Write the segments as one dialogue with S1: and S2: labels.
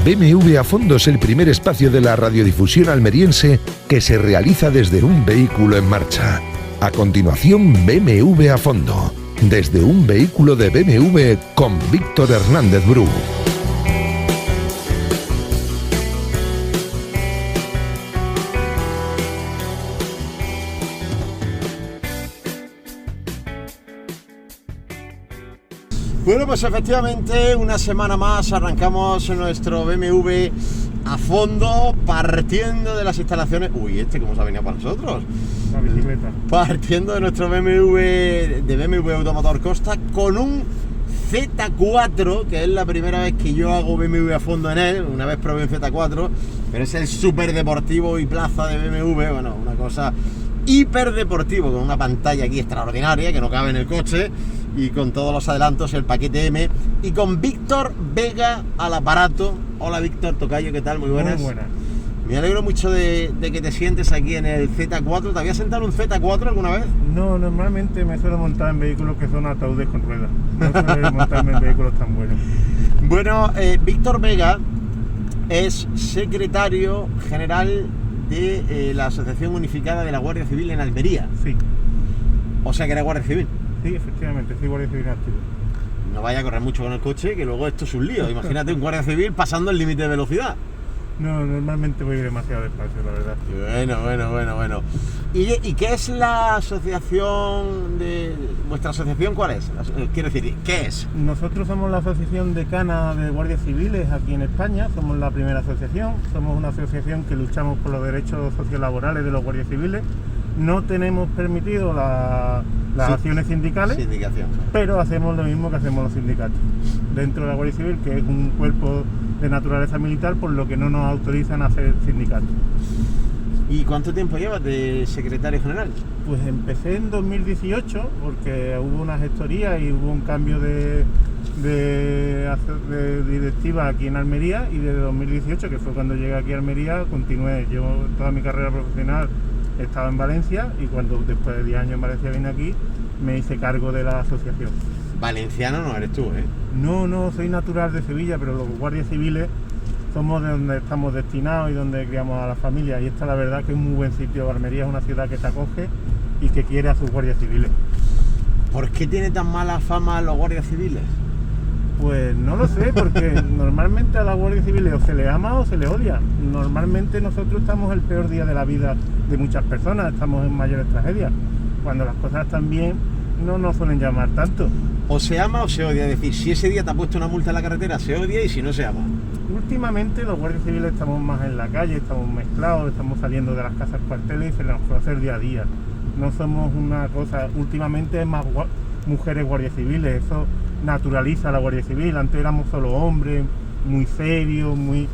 S1: BMW a Fondo es el primer espacio de la radiodifusión almeriense que se realiza desde un vehículo en marcha. A continuación, BMW a Fondo, desde un vehículo de BMW con Víctor Hernández Bru.
S2: Bueno, pues efectivamente, una semana más arrancamos nuestro BMW a fondo, partiendo de las instalaciones... Uy, ¿cómo se ha venido para nosotros?
S3: La bicicleta.
S2: Partiendo de nuestro BMW Automotor Costa con un Z4, que es la primera vez que yo hago BMW a fondo en él. Una vez probé un Z4, pero es el súper deportivo y plaza de BMW, bueno, una cosa hiper deportivo, con una pantalla aquí extraordinaria que no cabe en el coche, y con todos los adelantos, el paquete M, y con Víctor Vega al aparato. Hola Víctor, tocayo, ¿qué tal? Muy buenas.
S3: Muy buenas.
S2: Me alegro mucho de que te sientes aquí en el Z4. ¿Te habías sentado en un Z4 alguna vez?
S3: No, normalmente me suelo montar en vehículos que son ataúdes con ruedas. No suelo montarme en vehículos tan buenos.
S2: Bueno, Víctor Vega es secretario general de la Asociación Unificada de la Guardia Civil en Almería.
S3: Sí.
S2: O sea que era Guardia Civil.
S3: Sí, efectivamente, soy guardia civil activo.
S2: No vaya a correr mucho con el coche, que luego esto es un lío. Imagínate un guardia civil pasando el límite de velocidad.
S3: No, normalmente voy demasiado despacio, la verdad.
S2: Bueno. ¿Y qué es la asociación de... ¿Vuestra asociación cuál es? Quiero decir, ¿qué es?
S3: Nosotros somos la Asociación Decana de Guardias Civiles aquí en España. Somos la primera asociación. Somos una asociación que luchamos por los derechos sociolaborales de los guardias civiles. No tenemos permitido las acciones sindicales,
S2: Sindicación.
S3: pero hacemos lo mismo que hacemos los sindicatos dentro de la Guardia Civil, que es un cuerpo de naturaleza militar, por lo que no nos autorizan a hacer sindicatos.
S2: ¿Y cuánto tiempo llevas de secretario general?
S3: Pues empecé en 2018 porque hubo una gestoría y hubo un cambio de directiva aquí en Almería, y desde 2018, que fue cuando llegué aquí a Almería, continué. Llevo toda mi carrera profesional, he estado en Valencia, y cuando después de 10 años en Valencia vine aquí, me hice cargo de la asociación.
S2: Valenciano no eres tú, ¿eh?
S3: No, soy natural de Sevilla, pero los guardias civiles somos de donde estamos destinados y donde criamos a la familia, y esta la verdad que es un muy buen sitio. Almería es una ciudad que te acoge y que quiere a sus guardias civiles.
S2: ¿Por qué tiene tan mala fama los guardias civiles?
S3: Pues no lo sé, porque normalmente a la Guardia Civil o se le ama o se le odia. Normalmente nosotros estamos el peor día de la vida de muchas personas, estamos en mayores tragedias. Cuando las cosas están bien, no nos suelen llamar tanto.
S2: O se ama o se odia, es decir, si ese día te ha puesto una multa en la carretera, se odia, y si no, se ama.
S3: Últimamente los guardias civiles estamos más en la calle, estamos mezclados, estamos saliendo de las casas cuarteles y se nos puede hacer día a día. No somos una cosa, últimamente es más mujeres guardias civiles, eso naturaliza a la Guardia Civil. Antes éramos solo hombres, muy serios, muy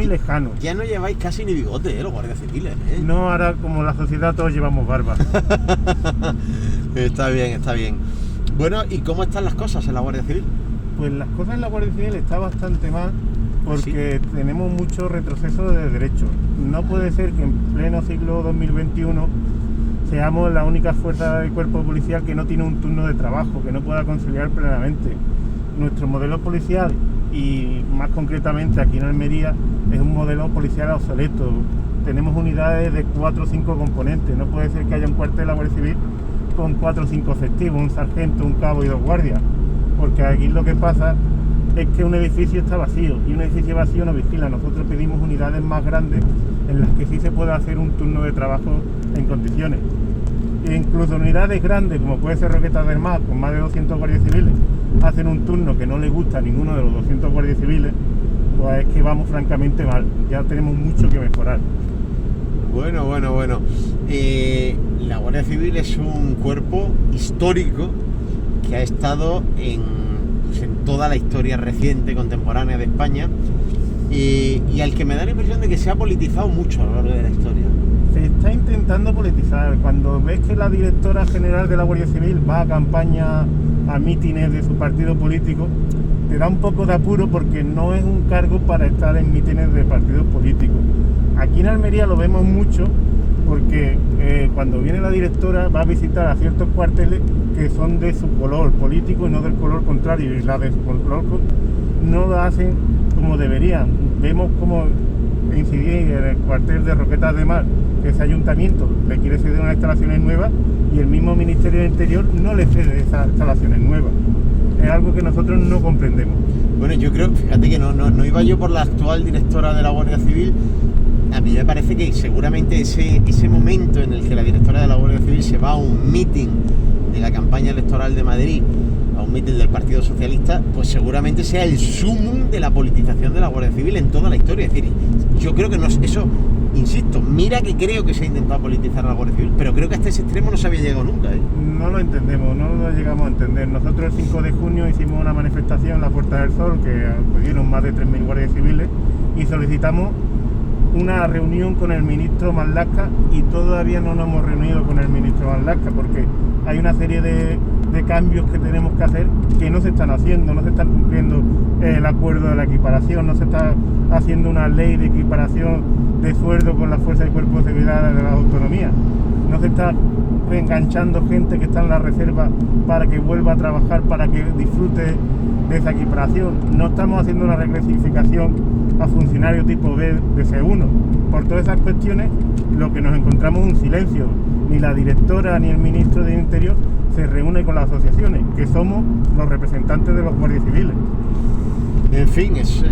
S3: lejanos.
S2: Ya no lleváis casi ni bigote, los guardias civiles, ¿eh?
S3: No, ahora como la sociedad todos llevamos barba.
S2: Está bien. Bueno, ¿y cómo están las cosas en la Guardia Civil?
S3: Pues las cosas en la Guardia Civil están bastante mal, porque ¿sí? Tenemos mucho retroceso de derechos. No puede ser que en pleno siglo 2021 seamos la única fuerza del cuerpo policial que no tiene un turno de trabajo, que no pueda conciliar plenamente. Nuestro modelo policial, y más concretamente aquí en Almería, es un modelo policial obsoleto. Tenemos unidades de 4 o 5 componentes. No puede ser que haya un cuartel de la Guardia Civil con 4 o 5 efectivos, un sargento, un cabo y 2 guardias, porque aquí lo que pasa es que un edificio está vacío, y un edificio vacío no vigila. Nosotros pedimos unidades más grandes en las que sí se pueda hacer un turno de trabajo en condiciones. E incluso unidades grandes, como puede ser Roquetas del Mar, con más de 200 guardias civiles, hacen un turno que no le gusta a ninguno de los 200 guardias civiles, pues es que vamos francamente mal. Ya tenemos mucho que mejorar.
S2: Bueno. La Guardia Civil es un cuerpo histórico que ha estado en toda la historia reciente, contemporánea de España, y al que me da la impresión de que se ha politizado mucho a lo largo de la historia.
S3: Se está intentando politizar. Cuando ves que la directora general de la Guardia Civil va a campaña, a mítines de su partido político, te da un poco de apuro, porque no es un cargo para estar en mítines de partidos políticos. Aquí en Almería lo vemos mucho, porque cuando viene la directora va a visitar a ciertos cuarteles que son de su color político y no del color contrario, y la de su color no lo hacen como deberían. Vemos como incidí en el cuartel de Roquetas de Mar, que ese ayuntamiento le quiere ceder unas instalaciones nuevas y el mismo Ministerio del Interior no le cede esas instalaciones nuevas. Es algo que nosotros no comprendemos.
S2: Bueno, yo creo, fíjate que no iba yo por la actual directora de la Guardia Civil. A mí me parece que seguramente ese momento en el que la directora de la Guardia Civil se va a un meeting de la campaña electoral de Madrid, a un meeting del Partido Socialista, pues seguramente sea el sumum de la politización de la Guardia Civil en toda la historia. Es decir, yo creo que eso, insisto, mira que creo que se ha intentado politizar a la Guardia Civil, pero creo que hasta ese extremo no se había llegado nunca, ¿eh?
S3: No lo entendemos, no lo llegamos a entender. Nosotros el 5 de junio hicimos una manifestación en la Puerta del Sol, que acudieron más de 3.000 guardias civiles, y solicitamos una reunión con el ministro Marlaska, y todavía no nos hemos reunido con el ministro Marlaska porque hay una serie de cambios que tenemos que hacer que no se están haciendo, no se están cumpliendo el acuerdo de la equiparación, no se está haciendo una ley de equiparación de sueldo con las fuerzas y cuerpos de seguridad de la autonomía, no se está reenganchando gente que está en la reserva para que vuelva a trabajar, para que disfrute de esa equiparación, no estamos haciendo una reclasificación a funcionario tipo B de C1. Por todas esas cuestiones, lo que nos encontramos es un silencio. Ni la directora ni el ministro del Interior se reúne con las asociaciones, que somos los representantes de los guardias civiles.
S2: En fin, es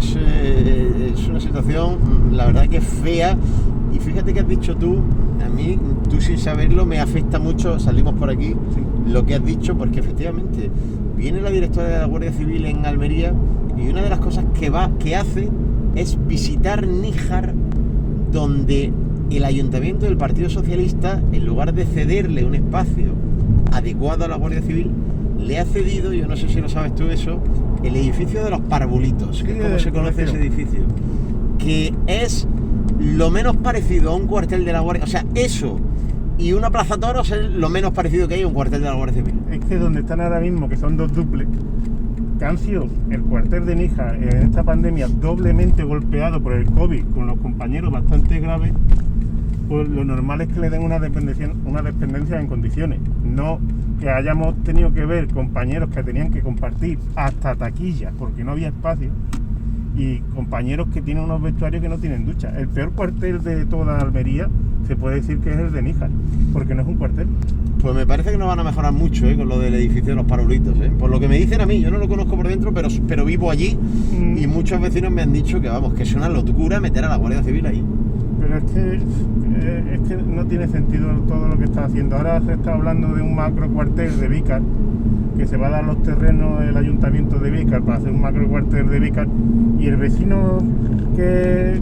S2: una situación, la verdad que es fea. Y fíjate que has dicho tú, a mí, tú sin saberlo, me afecta mucho, salimos por aquí, sí, lo que has dicho, porque efectivamente viene la directora de la Guardia Civil en Almería y una de las cosas que hace es visitar Níjar, donde el ayuntamiento del Partido Socialista, en lugar de cederle un espacio adecuado a la Guardia Civil, le ha cedido, yo no sé si lo sabes tú eso, el edificio de los Parvulitos, que es como se conoce ese edificio, que es lo menos parecido a un cuartel de la Guardia, o sea, eso y una plaza toros es lo menos parecido que hay a un cuartel de la Guardia Civil.
S3: Es que donde están ahora mismo, que son dos duples, que han sido el cuartel de Níjar en esta pandemia doblemente golpeado por el COVID, con los compañeros bastante graves, pues lo normal es que le den una dependencia en condiciones, no que hayamos tenido que ver compañeros que tenían que compartir hasta taquillas porque no había espacio, y compañeros que tienen unos vestuarios que no tienen ducha. El peor cuartel de toda Almería se puede decir que es el de Níjar, porque no es un cuartel.
S2: Pues me parece que no van a mejorar mucho con lo del edificio de los Parvulitos, por lo que me dicen a mí. Yo no lo conozco por dentro, pero vivo allí y muchos vecinos me han dicho que vamos, que es una locura meter a la Guardia Civil ahí.
S3: Pero es que no tiene sentido todo lo que está haciendo. Ahora se está hablando de un macro cuartel de Vícar, que se va a dar los terrenos del ayuntamiento de Vícar para hacer un macro cuartel de Vícar, y el vecino que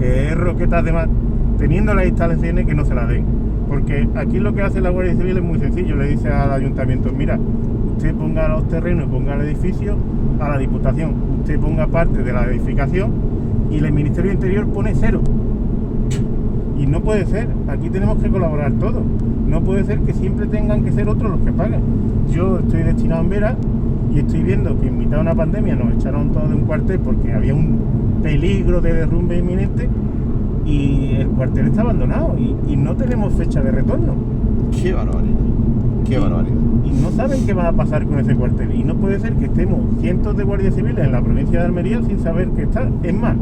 S3: es Roquetas de Mar, teniendo las instalaciones, que no se las den, porque aquí lo que hace la Guardia Civil es muy sencillo. Le dice al ayuntamiento: mira, usted ponga los terrenos y ponga el edificio a la Diputación, usted ponga parte de la edificación, y el Ministerio del Interior pone 0. Y no puede ser, aquí tenemos que colaborar todos. No puede ser que siempre tengan que ser otros los que paguen. Yo estoy destinado en Vera y estoy viendo que en mitad de una pandemia nos echaron todos de un cuartel porque había un peligro de derrumbe inminente, y el cuartel está abandonado y no tenemos fecha de retorno.
S2: ¡Qué barbaridad! ¡Qué barbaridad!
S3: Y no saben qué va a pasar con ese cuartel. Y no puede ser que estemos cientos de guardias civiles en la provincia de Almería sin saber qué está. Es más,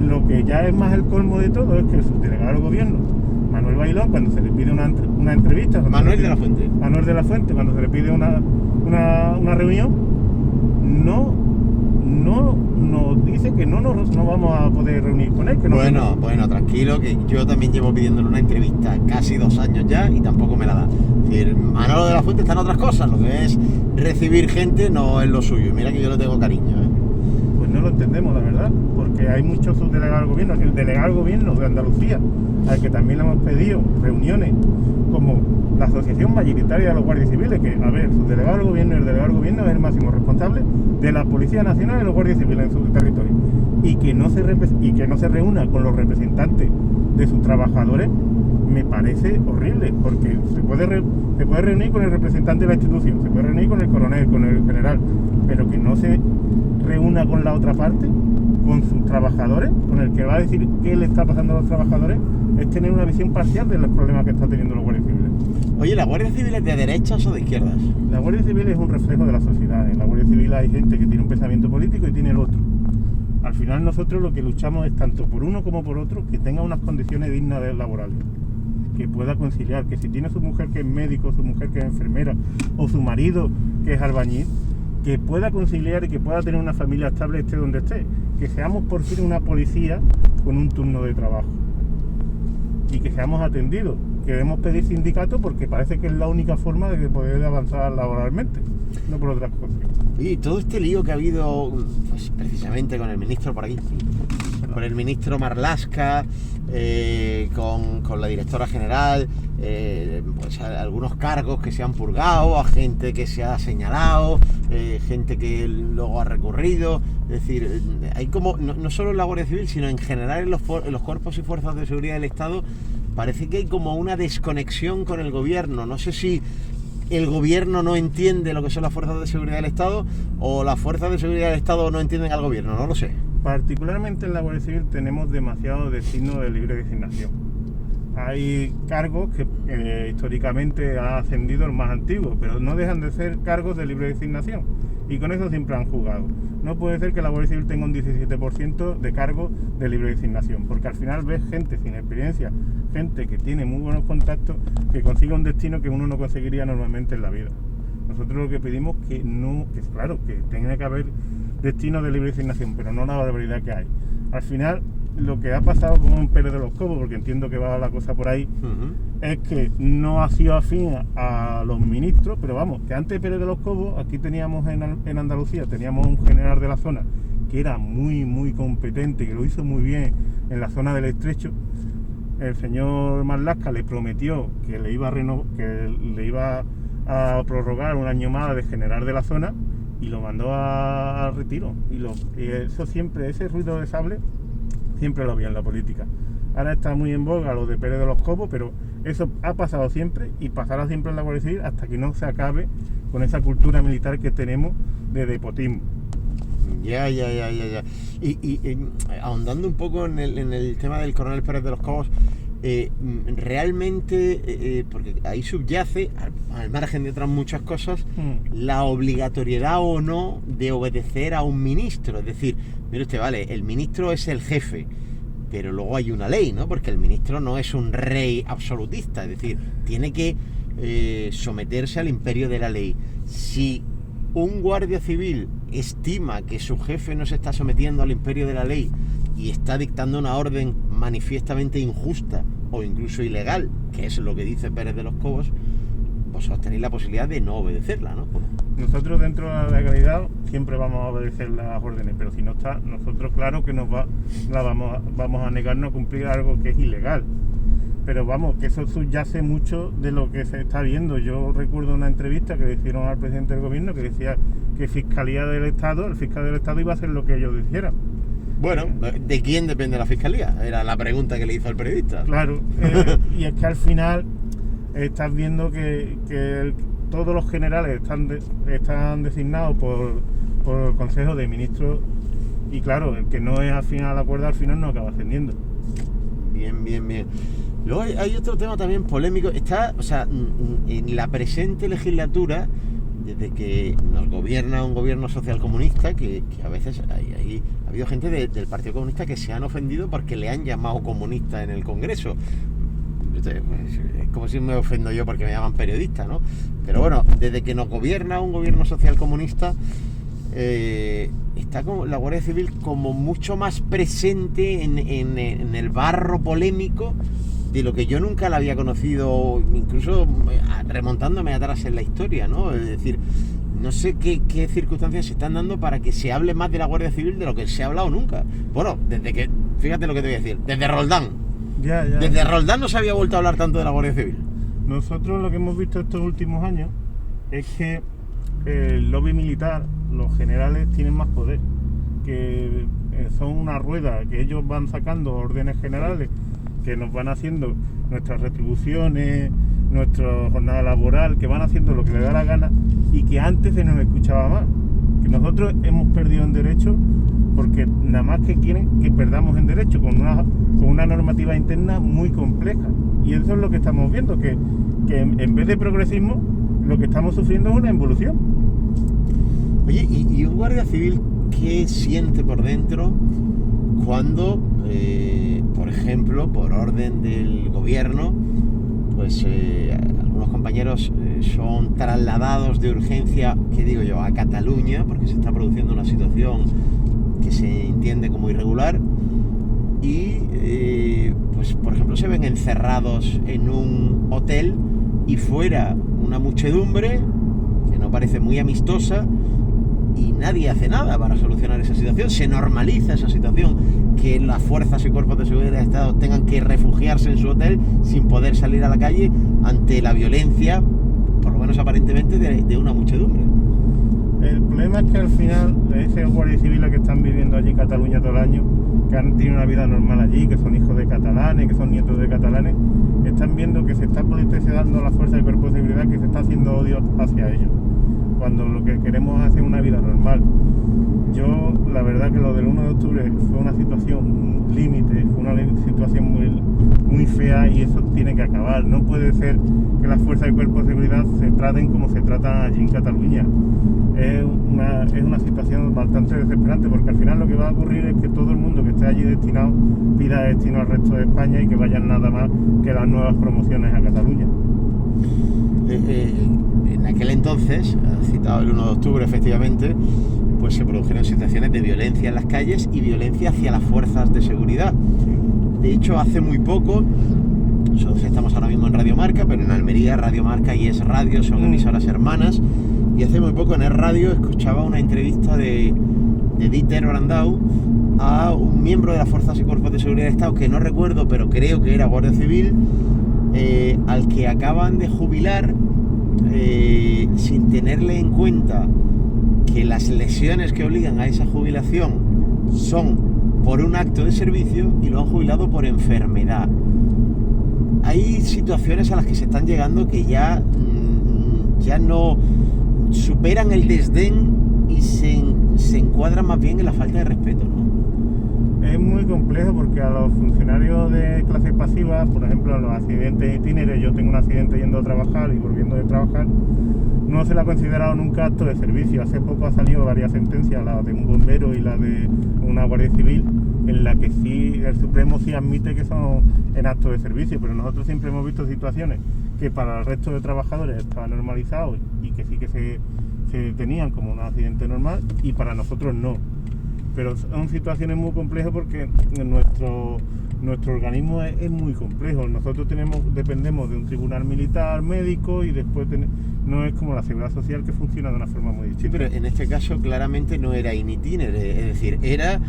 S3: lo que ya es más el colmo de todo es que el subdelegado del gobierno, Manuel Bailón, cuando se le pide una entrevista...
S2: Manuel de la Fuente.
S3: Manuel de la Fuente, cuando se le pide una reunión, no nos dice que no vamos a poder reunir con él. Que no
S2: bueno, tranquilo, que yo también llevo pidiéndole una entrevista casi 2 años ya y tampoco me la da. Es decir, Manolo de la Fuente está en otras cosas, lo que es recibir gente no es lo suyo. Mira que yo le tengo cariño,
S3: Pues no lo entendemos, la verdad, porque hay muchos subdelegados del gobierno, el delegado del gobierno de Andalucía, al que también le hemos pedido reuniones, como la asociación mayoritaria de los guardias civiles, que, a ver, el subdelegado del gobierno y el delegado del gobierno es el máximo responsable de la Policía Nacional y los guardias civiles en su territorio, y que no se reúna con los representantes de sus trabajadores, me parece horrible, porque se puede reunir con el representante de la institución, se puede reunir con el coronel, con el general, pero que no se reúna con la otra parte, con sus trabajadores, con el que va a decir qué le está pasando a los trabajadores, es tener una visión parcial de los problemas que están teniendo los guardias civiles.
S2: Oye, ¿la Guardia Civil es de derechas o de izquierdas?
S3: La Guardia Civil es un reflejo de la sociedad. En la Guardia Civil hay gente que tiene un pensamiento político y tiene el otro. Al final nosotros lo que luchamos es tanto por uno como por otro que tenga unas condiciones dignas de laborales, que pueda conciliar, que si tiene su mujer que es médico, su mujer que es enfermera o su marido que es albañil, que pueda conciliar y que pueda tener una familia estable esté donde esté, que seamos por fin una policía con un turno de trabajo y que seamos atendidos. Queremos pedir sindicato porque parece que es la única forma de poder avanzar laboralmente, no por otras cosas.
S2: Y todo este lío que ha habido, pues, precisamente con el ministro por aquí, con el ministro Marlaska, con la directora general, pues algunos cargos que se han purgado, a gente que se ha señalado, gente que luego ha recurrido. Es decir, hay como, no solo en la Guardia Civil, sino en general en los cuerpos y fuerzas de seguridad del Estado, parece que hay como una desconexión con el gobierno. No sé si el gobierno no entiende lo que son las fuerzas de seguridad del Estado o las fuerzas de seguridad del Estado no entienden al gobierno, no lo sé.
S3: Particularmente en la Guardia Civil tenemos demasiado destino de libre designación. Hay cargos que históricamente ha ascendido el más antiguo, pero no dejan de ser cargos de libre designación. Y con eso siempre han jugado. No puede ser que la Guardia Civil tenga un 17% de cargos de libre designación, porque al final ves gente sin experiencia, gente que tiene muy buenos contactos, que consigue un destino que uno no conseguiría normalmente en la vida. Nosotros lo que pedimos que claro, que tenga que haber destinos de libre designación, pero no la barbaridad que hay. Al final, lo que ha pasado con un Pérez de los Cobos, porque entiendo que va la cosa por ahí, es que no ha sido afín a los ministros, pero vamos, que antes de Pérez de los Cobos, aquí teníamos en Andalucía, teníamos un general de la zona que era muy, muy competente, que lo hizo muy bien en la zona del Estrecho. El señor Marlaska le prometió que le iba a prorrogar un año más de general de la zona y lo mandó a retiro. Y eso siempre, ese ruido de sable, siempre lo había en la política. Ahora está muy en boga lo de Pérez de los Cobos, pero eso ha pasado siempre y pasará siempre en la Guardia Civil hasta que no se acabe con esa cultura militar que tenemos de despotismo.
S2: Ya. Y ahondando un poco en el tema del coronel Pérez de los Cobos, realmente, porque ahí subyace, al margen de otras muchas cosas, la obligatoriedad o no de obedecer a un ministro. Es decir, mire usted, vale, el ministro es el jefe, pero luego hay una ley, ¿no? Porque el ministro no es un rey absolutista, es decir, tiene que someterse al imperio de la ley. Si un guardia civil estima que su jefe no se está sometiendo al imperio de la ley y está dictando una orden manifiestamente injusta o incluso ilegal, que es lo que dice Pérez de los Cobos, vosotros tenéis la posibilidad de no obedecerla, ¿no?
S3: Nosotros dentro de la legalidad siempre vamos a obedecer las órdenes, pero si no está, nosotros claro que vamos a negarnos a cumplir algo que es ilegal. Pero vamos, que eso subyace mucho de lo que se está viendo. Yo recuerdo una entrevista que le hicieron al presidente del gobierno que decía que el fiscal del Estado iba a hacer lo que ellos dijeran.
S2: Bueno, ¿de quién depende la fiscalía? Era la pregunta que le hizo el periodista.
S3: Claro, y es que al final estás viendo que todos los generales están designados por el Consejo de Ministros y claro, el que no es afín al acuerdo al final no acaba ascendiendo.
S2: Bien. Luego hay otro tema también polémico. Está, o sea, en la presente legislatura, desde que nos gobierna un gobierno socialcomunista, que a veces ha habido gente del Partido Comunista que se han ofendido porque le han llamado comunista en el Congreso. Pues, es como si me ofendo yo porque me llaman periodista, ¿no? Pero bueno, desde que nos gobierna un gobierno socialcomunista, está como la Guardia Civil como mucho más presente en el barro polémico de lo que yo nunca la había conocido, incluso remontándome atrás en la historia, ¿no? Es decir, no sé qué circunstancias se están dando para que se hable más de la Guardia Civil de lo que se ha hablado nunca. Bueno, desde que, fíjate lo que te voy a decir, desde Roldán. Desde Roldán no se había vuelto a hablar tanto de la Guardia Civil.
S3: Nosotros lo que hemos visto estos últimos años es que el lobby militar, los generales tienen más poder, que son una rueda, que ellos van sacando órdenes generales que nos van haciendo nuestras retribuciones, nuestra jornada laboral, que van haciendo lo que les da la gana y que antes se nos escuchaba más. Que nosotros hemos perdido en derecho porque nada más que quieren que perdamos en derecho con una normativa interna muy compleja. Y eso es lo que estamos viendo, que que en vez de progresismo, lo que estamos sufriendo es una involución.
S2: Oye, ¿y un guardia civil qué siente por dentro cuando, por ejemplo, por orden del gobierno, pues algunos compañeros son trasladados de urgencia, ¿qué digo yo?, a Cataluña, porque se está produciendo una situación que se entiende como irregular, y pues por ejemplo se ven encerrados en un hotel y fuera una muchedumbre que no parece muy amistosa y nadie hace nada para solucionar esa situación? Se normaliza esa situación, que las fuerzas y cuerpos de seguridad del Estado tengan que refugiarse en su hotel sin poder salir a la calle ante la violencia, por lo menos aparentemente, de una muchedumbre.
S3: El problema es que al final esos guardias civiles que están viviendo allí en Cataluña todo el año, que han tenido una vida normal allí, que son hijos de catalanes, que son nietos de catalanes, están viendo que se está politizando la fuerza del cuerpo de seguridad, que se está haciendo odio hacia ellos, cuando lo que queremos es hacer una vida normal. Yo, la verdad que lo del 1 de octubre fue una situación límite, fue una situación muy fea, y eso tiene que acabar. No puede ser que las fuerzas del cuerpo de seguridad se traten como se tratan allí en Cataluña. Es una situación bastante desesperante, porque al final lo que va a ocurrir es que todo el mundo que esté allí destinado pida destino al resto de España y que vayan nada más que las nuevas promociones a Cataluña.
S2: En aquel entonces, citado el 1 de octubre efectivamente, pues se produjeron situaciones de violencia en las calles y violencia hacia las fuerzas de seguridad. De hecho, hace muy poco, nosotros estamos ahora mismo en Radio Marca, pero en Almería Radio Marca y Es Radio son emisoras hermanas, y hace muy poco en Es Radio escuchaba una entrevista de Dieter Brandau a un miembro de las fuerzas y cuerpos de seguridad del Estado, que no recuerdo, pero creo que era guardia civil, al que acaban de jubilar sin tenerle en cuenta que las lesiones que obligan a esa jubilación son por un acto de servicio, y lo han jubilado por enfermedad. Hay situaciones a las que se están llegando que ya no superan el desdén y se encuadran más bien en la falta de respeto, ¿no?
S3: Es muy complejo, porque a los funcionarios de clase pasiva, por ejemplo, los accidentes itinerantes, yo tengo un accidente yendo a trabajar y volviendo de trabajar, no se le ha considerado nunca acto de servicio. Hace poco ha salido varias sentencias, la de un bombero y la de una guardia civil, en la que sí, el Supremo sí admite que son en acto de servicio, pero nosotros siempre hemos visto situaciones que para el resto de trabajadores estaba normalizado y que sí que se tenían como un accidente normal, y para nosotros no. Pero son situaciones muy complejas, porque nuestro organismo es muy complejo. Nosotros dependemos de un tribunal militar, médico, y después no es como la seguridad social, que funciona de una forma muy distinta.
S2: Sí, pero en este caso claramente no era in itinere, es decir, era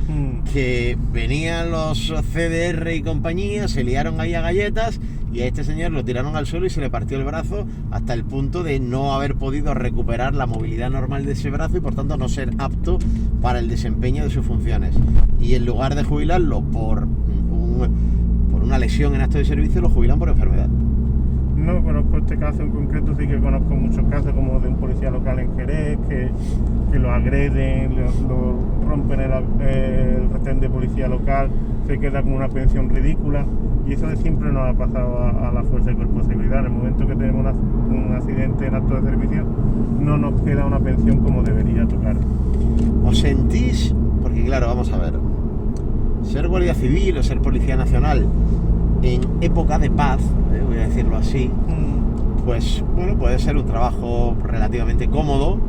S2: que venían los CDR y compañía, se liaron ahí a galletas, y a este señor lo tiraron al suelo y se le partió el brazo, hasta el punto de no haber podido recuperar la movilidad normal de ese brazo y por tanto no ser apto para el desempeño de sus funciones. Y en lugar de jubilarlo por una lesión en acto de servicio, lo jubilan por enfermedad.
S3: No conozco este caso en concreto, sí que conozco muchos casos, como de un policía local en Jerez, que lo agreden, lo rompen el retén de policía local, se queda con una pensión ridícula, y eso de siempre nos ha pasado a la fuerza de cuerpo de seguridad. En el momento que tenemos un accidente en acto de servicio, no nos queda una pensión como debería tocar.
S2: ¿Os sentís? Porque claro, vamos a ver, ser guardia civil o ser policía nacional en época de paz, voy a decirlo así, pues bueno, puede ser un trabajo relativamente cómodo,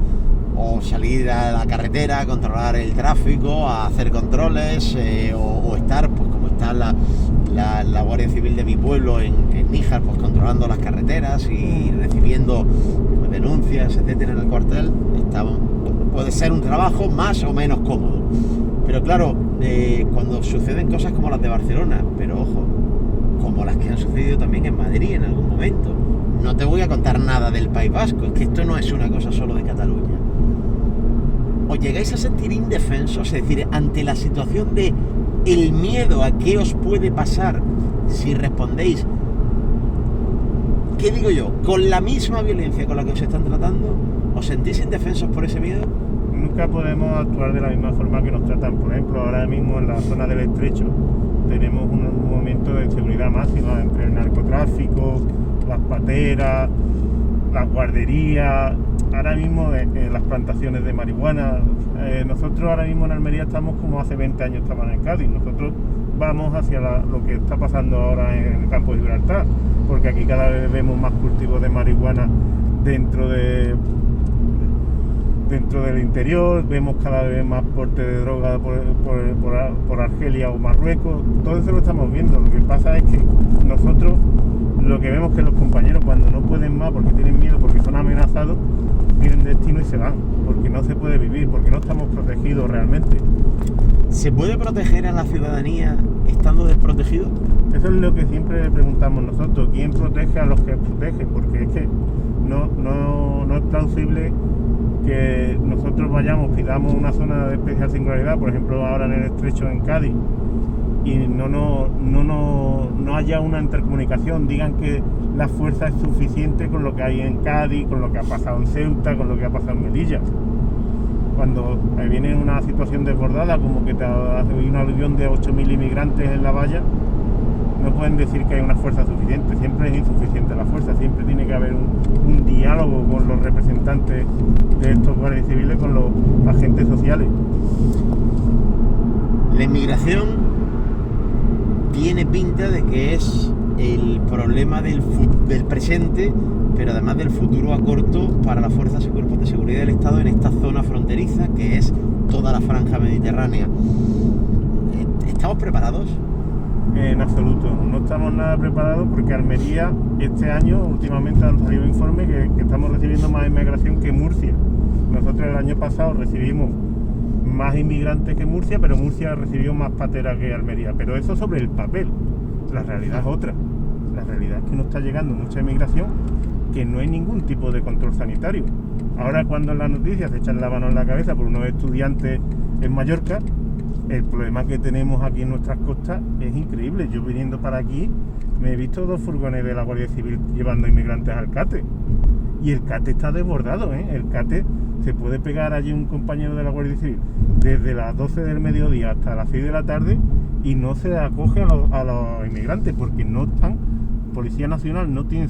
S2: o salir a la carretera a controlar el tráfico, a hacer controles, o estar, pues como está la Guardia Civil de mi pueblo en Níjar, pues controlando las carreteras y recibiendo pues, denuncias, etcétera, en el cuartel. Puede ser un trabajo más o menos cómodo, pero claro, cuando suceden cosas como las de Barcelona, pero ojo, como las que han sucedido también en Madrid en algún momento, no te voy a contar nada del País Vasco, es que esto no es una cosa solo de Cataluña. ¿Os llegáis a sentir indefensos? Es decir, ante la situación de el miedo a qué os puede pasar si respondéis, ¿qué digo yo?, con la misma violencia con la que os están tratando, ¿os sentís indefensos por ese miedo?
S3: Nunca podemos actuar de la misma forma que nos tratan. Por ejemplo, ahora mismo en la zona del Estrecho tenemos un momento de inseguridad máxima entre el narcotráfico, las pateras, las guarderías, ahora mismo en las plantaciones de marihuana. Nosotros ahora mismo en Almería estamos como hace 20 años estaban en Cádiz. Nosotros vamos hacia lo que está pasando ahora en el campo de Gibraltar, porque aquí cada vez vemos más cultivos de marihuana dentro del interior, vemos cada vez más porte de droga por Argelia o Marruecos. Todo eso lo estamos viendo. Lo que pasa es que nosotros lo que vemos es que los compañeros, cuando no pueden más porque tienen miedo, porque son amenazados, tienen destino y se van, porque no se puede vivir, porque no estamos protegidos realmente.
S2: ¿Se puede proteger a la ciudadanía estando desprotegido?
S3: Eso es lo que siempre preguntamos nosotros: ¿quién protege a los que protegen? Porque es que no es plausible que nosotros vayamos, pidamos una zona de especial singularidad, por ejemplo ahora en el estrecho en Cádiz, y no haya una intercomunicación, digan que la fuerza es suficiente con lo que hay en Cádiz, con lo que ha pasado en Ceuta, con lo que ha pasado en Melilla. Cuando viene una situación desbordada, como que hay un aluvión de 8.000 inmigrantes en la valla, no pueden decir que hay una fuerza suficiente. Siempre es insuficiente la fuerza, siempre tiene que haber un diálogo con los representantes de estos guardias civiles, con los agentes sociales.
S2: La inmigración tiene pinta de que es el problema del presente, pero además del futuro a corto para las fuerzas y cuerpos de seguridad del Estado en esta zona fronteriza que es toda la franja mediterránea. ¿Estamos preparados?
S3: En absoluto, no estamos nada preparados, porque Almería este año últimamente han salido informes que estamos recibiendo más inmigración que Murcia. Nosotros el año pasado recibimos más inmigrantes que Murcia, pero Murcia recibió más pateras que Almería. Pero eso sobre el papel, la realidad es otra. La realidad es que no está llegando mucha inmigración, que no hay ningún tipo de control sanitario. Ahora, cuando en las noticias se echan la mano en la cabeza por unos estudiantes en Mallorca, el problema que tenemos aquí en nuestras costas es increíble. Yo viniendo para aquí me he visto 2 furgones de la Guardia Civil llevando inmigrantes al CATE, y el CATE está desbordado, ¿eh? El CATE se puede pegar allí un compañero de la Guardia Civil desde las 12 del mediodía hasta las 6 de la tarde y no se acoge a los inmigrantes, porque no están. Policía Nacional no tiene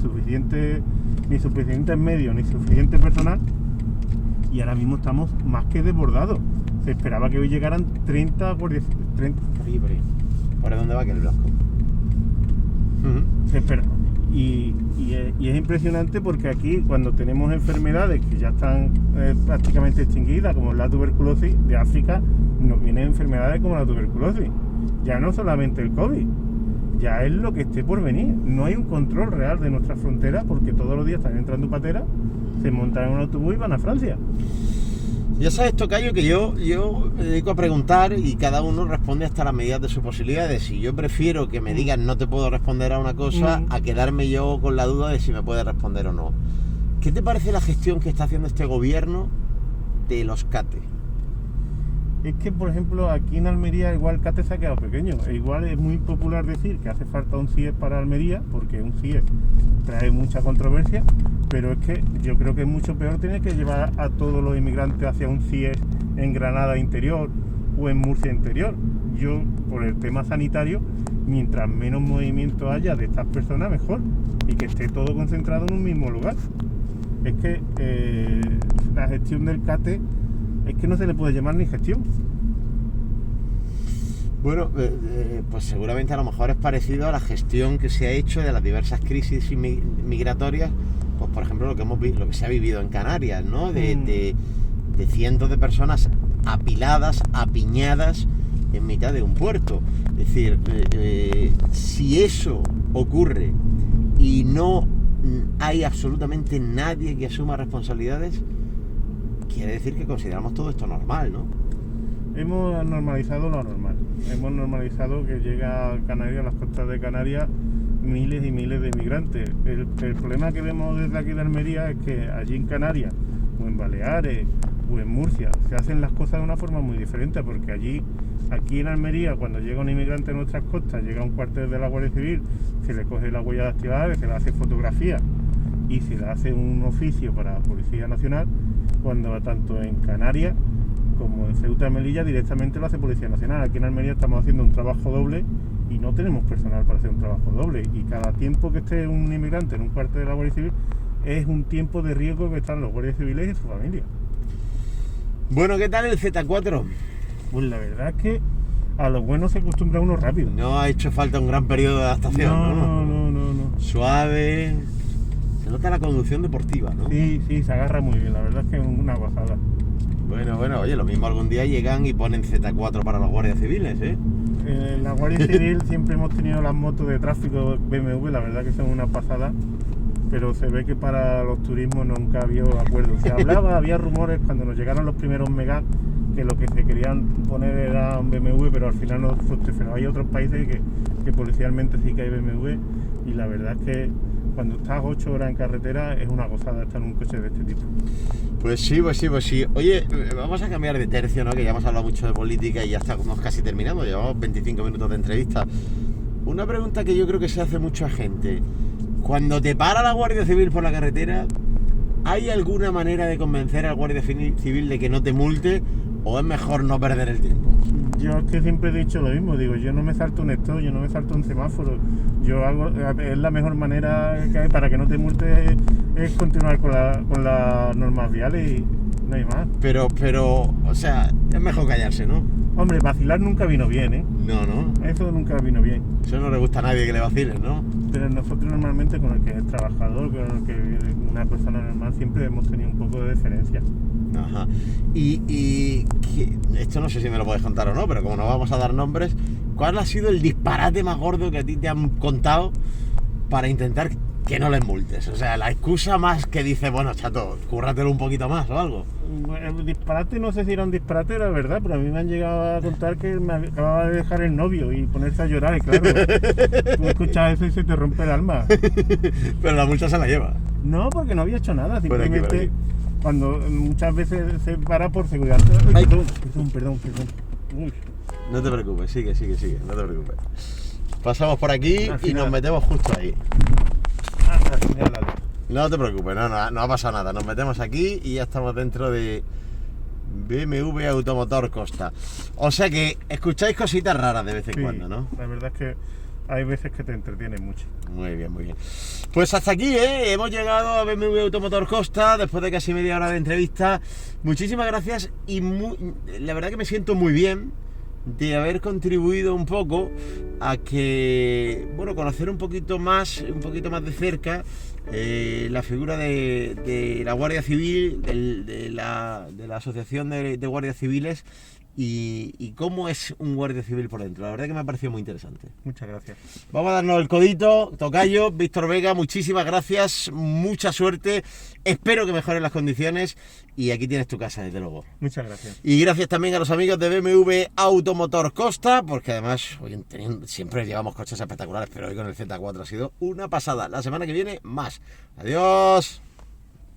S3: ni suficientes medios ni suficiente personal, y ahora mismo estamos más que desbordados. Se esperaba que hoy llegaran 30 guardias.
S2: Por ahí. ¿Por dónde va aquel blanco?
S3: Se espera. Y es impresionante, porque aquí, cuando tenemos enfermedades que ya están prácticamente extinguidas, como la tuberculosis de África, nos vienen enfermedades como la tuberculosis. Ya no solamente el COVID, ya es lo que esté por venir. No hay un control real de nuestra frontera, porque todos los días están entrando pateras, se montan en un autobús y van a Francia.
S2: Ya sabes, tocayo, que yo me dedico a preguntar y cada uno responde hasta las medidas de sus posibilidades. Y yo prefiero que me digan no te puedo responder a una cosa a quedarme yo con la duda de si me puede responder o no. ¿Qué te parece la gestión que está haciendo este gobierno de los CATE?
S3: Es que, por ejemplo, aquí en Almería igual el CATE se ha quedado pequeño. Igual es muy popular decir que hace falta un CIES para Almería, porque un CIES trae mucha controversia, pero es que yo creo que es mucho peor tener que llevar a todos los inmigrantes hacia un CIES en Granada interior o en Murcia interior. Yo, por el tema sanitario, mientras menos movimiento haya de estas personas, mejor, y que esté todo concentrado en un mismo lugar. Es que la gestión del CATE es que no se le puede llamar ni gestión. Bueno,
S2: pues seguramente a lo mejor es parecido a la gestión que se ha hecho de las diversas crisis migratorias, pues por ejemplo lo que se ha vivido en Canarias, ¿no? De cientos de personas apiladas, apiñadas en mitad de un puerto. Es decir, si eso ocurre y no hay absolutamente nadie que asuma responsabilidades, quiere decir que consideramos todo esto normal, ¿no?
S3: Hemos normalizado lo normal. Hemos normalizado que llega a Canarias, a las costas de Canarias, miles y miles de inmigrantes. El problema que vemos desde aquí de Almería es que allí en Canarias, o en Baleares, o en Murcia, se hacen las cosas de una forma muy diferente, porque aquí en Almería, cuando llega un inmigrante a nuestras costas, llega a un cuartel de la Guardia Civil, se le coge la huella dactilar, se le hace fotografía y se le hace un oficio para la Policía Nacional, cuando tanto en Canarias como en Ceuta y Melilla directamente lo hace Policía Nacional. Aquí en Almería estamos haciendo un trabajo doble y no tenemos personal para hacer un trabajo doble, y cada tiempo que esté un inmigrante en un cuartel de la Guardia Civil es un tiempo de riesgo que están los guardias civiles y su familia.
S2: Bueno, ¿qué tal el Z4?
S3: Pues la verdad es que a lo bueno se acostumbra uno rápido.
S2: No ha hecho falta un gran periodo de adaptación, ¿no?
S3: No.
S2: Suave. Se nota la conducción deportiva, ¿no?
S3: Sí, se agarra muy bien, la verdad es que es una gozada.
S2: Bueno, oye, lo mismo algún día llegan y ponen Z4 para los guardias civiles, ¿eh?
S3: En la Guardia Civil siempre hemos tenido las motos de tráfico BMW, la verdad que son una pasada, pero se ve que para los turismos nunca había acuerdo. Se hablaba, había rumores cuando nos llegaron los primeros Megane que lo que se querían poner era un BMW, pero al final no fructificó. Hay otros países que policialmente sí que hay BMW, y la verdad es que cuando estás 8 horas en carretera es una gozada estar en un coche de este tipo.
S2: Pues sí. Oye, vamos a cambiar de tercio, ¿no? Que ya hemos hablado mucho de política y ya estamos casi terminando, llevamos 25 minutos de entrevista. Una pregunta que yo creo que se hace mucha gente. Cuando te para la Guardia Civil por la carretera, ¿hay alguna manera de convencer al Guardia Civil de que no te multe, o es mejor no perder el tiempo?
S3: Yo es que siempre he dicho lo mismo, digo, yo no me salto un stop, yo no me salto un semáforo, es la mejor manera que hay para que no te multe, es continuar con las normas viales y no hay más.
S2: Pero, o sea, es mejor callarse, ¿no?
S3: Hombre, vacilar nunca vino bien, ¿eh?
S2: No.
S3: Eso nunca vino bien.
S2: Eso no le gusta a nadie que le vacilen, ¿no?
S3: Pero nosotros normalmente con el que es trabajador, con el que una persona normal, siempre hemos tenido un poco de deferencia.
S2: Ajá. Y esto no sé si me lo puedes contar o no, pero como no vamos a dar nombres, ¿cuál ha sido el disparate más gordo que a ti te han contado para intentar que no les multes? O sea, la excusa más que dice, bueno, chato, cúrratelo un poquito más o algo.
S3: El disparate, no sé si era un disparate, era verdad, pero a mí me han llegado a contar que me acababa de dejar el novio y ponerse a llorar, y claro, tú escuchas eso y se te rompe el alma.
S2: Pero la multa se la lleva.
S3: No, porque no había hecho nada,
S2: Por aquí.
S3: simplemente cuando muchas veces se para por seguridad.
S2: Ay.
S3: Perdón. Uy.
S2: No te preocupes, sigue, no te preocupes. Pasamos por aquí
S3: Al
S2: y
S3: final.
S2: nos metemos justo ahí.
S3: Al final,
S2: No te preocupes, no ha pasado nada. Nos metemos aquí y ya estamos dentro de BMW Automotor Costa. O sea que escucháis cositas raras de vez en
S3: sí,
S2: cuando, ¿no?
S3: la verdad es que hay veces que te entretienen mucho.
S2: Muy bien. Pues hasta aquí, hemos llegado a BMW Automotor Costa después de casi media hora de entrevista. Muchísimas gracias y la verdad que me siento muy bien de haber contribuido un poco a que, bueno, conocer un poquito más de cerca la figura de la Guardia Civil, de la Asociación de Guardias Civiles y cómo es un guardia civil por dentro. La verdad que me ha parecido muy interesante.
S3: Muchas gracias.
S2: Vamos a darnos el codito, tocayo, Víctor Vega, muchísimas gracias, mucha suerte, espero que mejoren las condiciones y aquí tienes tu casa, desde luego.
S3: Muchas gracias.
S2: Y gracias también a los amigos de BMW Automotor Costa, porque además hoy siempre llevamos coches espectaculares, pero hoy con el Z4 ha sido una pasada. La semana que viene, más. Adiós.